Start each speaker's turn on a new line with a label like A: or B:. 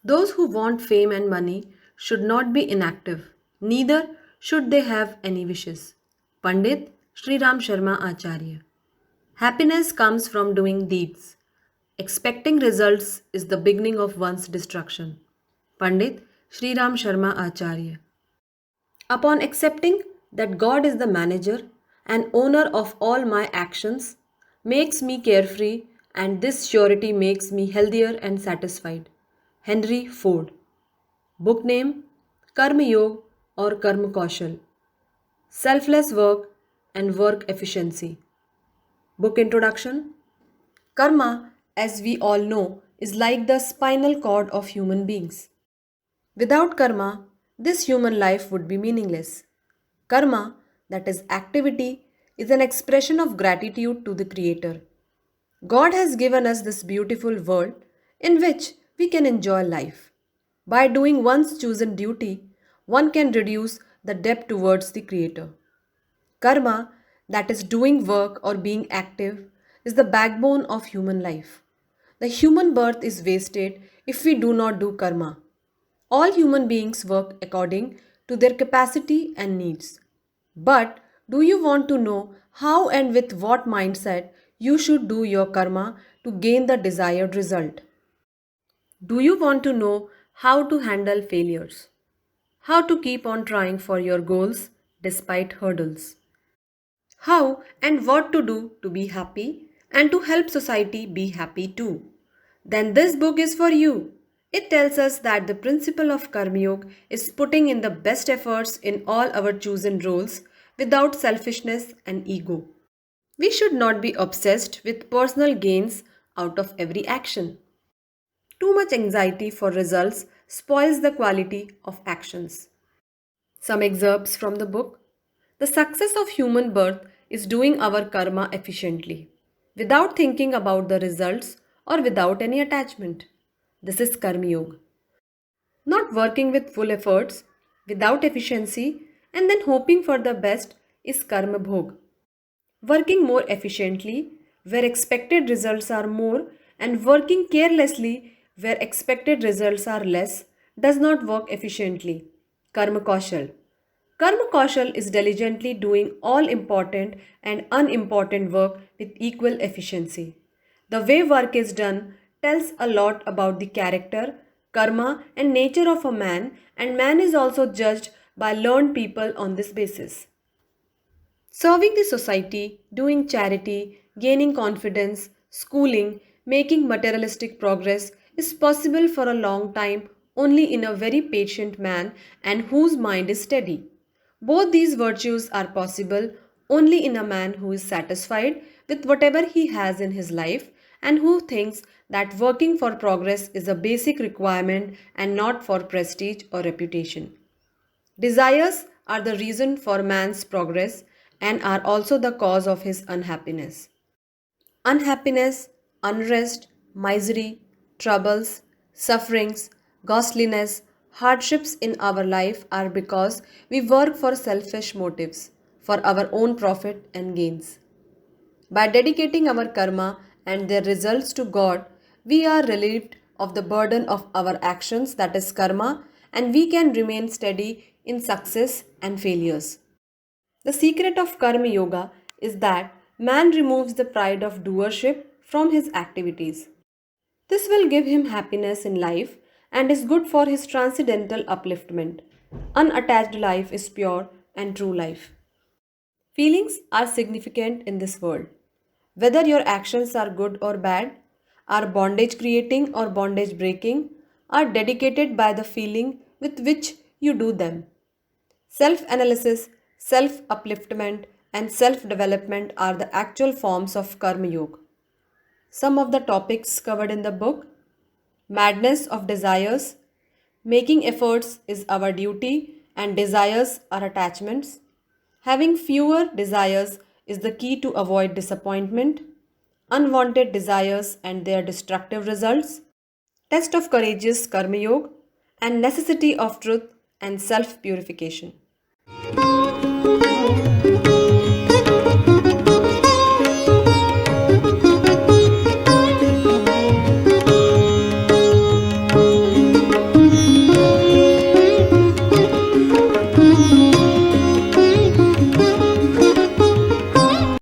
A: Those who want fame and money should not be inactive, neither should they have any wishes. Pandit Sri Ram Sharma Acharya. Happiness comes from doing deeds. Expecting results is the beginning of one's destruction. Pandit Sri Ram Sharma Acharya. Upon accepting that God is the manager and owner of all my actions, makes me carefree, and this surety makes me healthier and satisfied. Henry Ford. Book name Karma Yoga or Karma Kaushal. Selfless work and work efficiency. Book introduction. Karma, as we all know, is like the spinal cord of human beings. Without karma, this human life would be meaningless. Karma, that is activity, is an expression of gratitude to the Creator. God has given us this beautiful world in which we can enjoy life. By doing one's chosen duty, one can reduce the debt towards the Creator. Karma, that is doing work or being active, is the backbone of human life. The human birth is wasted if we do not do karma. All human beings work according to their capacity and needs. But do you want to know how and with what mindset you should do your karma to gain the desired result? Do you want to know how to handle failures? How to keep on trying for your goals despite hurdles? How and what to do to be happy and to help society be happy too? Then this book is for you. It tells us that the principle of Karma Yoga is putting in the best efforts in all our chosen roles without selfishness and ego. We should not be obsessed with personal gains out of every action. Too much anxiety for results spoils the quality of actions. Some excerpts from the book. The success of human birth is doing our karma efficiently, without thinking about the results or without any attachment. This is Karma Yoga. Not working with full efforts, without efficiency, and then hoping for the best is Karma Bhog. Working more efficiently, where expected results are more, and working carelessly, where expected results are less, does not work efficiently. Karma Kaushal. Karma Kaushal is diligently doing all important and unimportant work with equal efficiency. The way work is done tells a lot about the character, karma, and nature of a man, and man is also judged by learned people on this basis. Serving the society, doing charity, gaining confidence, schooling, making materialistic progress is possible for a long time only in a very patient man and whose mind is steady. Both these virtues are possible only in a man who is satisfied with whatever he has in his life and who thinks that working for progress is a basic requirement and not for prestige or reputation. Desires are the reason for man's progress and are also the cause of his unhappiness. Unhappiness, unrest, misery, troubles, sufferings, ghastliness, hardships in our life are because we work for selfish motives, for our own profit and gains. By dedicating our karma and their results to God, we are relieved of the burden of our actions, that is karma, and we can remain steady in success and failures. The secret of Karma Yoga is that man removes the pride of doership from his activities. This will give him happiness in life and is good for his transcendental upliftment. Unattached life is pure and true life. Feelings are significant in this world. Whether your actions are good or bad, are bondage creating or bondage breaking, are dedicated by the feeling with which you do them. Self analysis, self upliftment, and self development are the actual forms of Karma Yoga. Some of the topics covered in the book: madness of desires, making efforts is our duty, and desires are attachments. Having fewer desires is the key to avoid disappointment, unwanted desires and their destructive results, test of courageous Karma Yoga, and necessity of truth and self purification.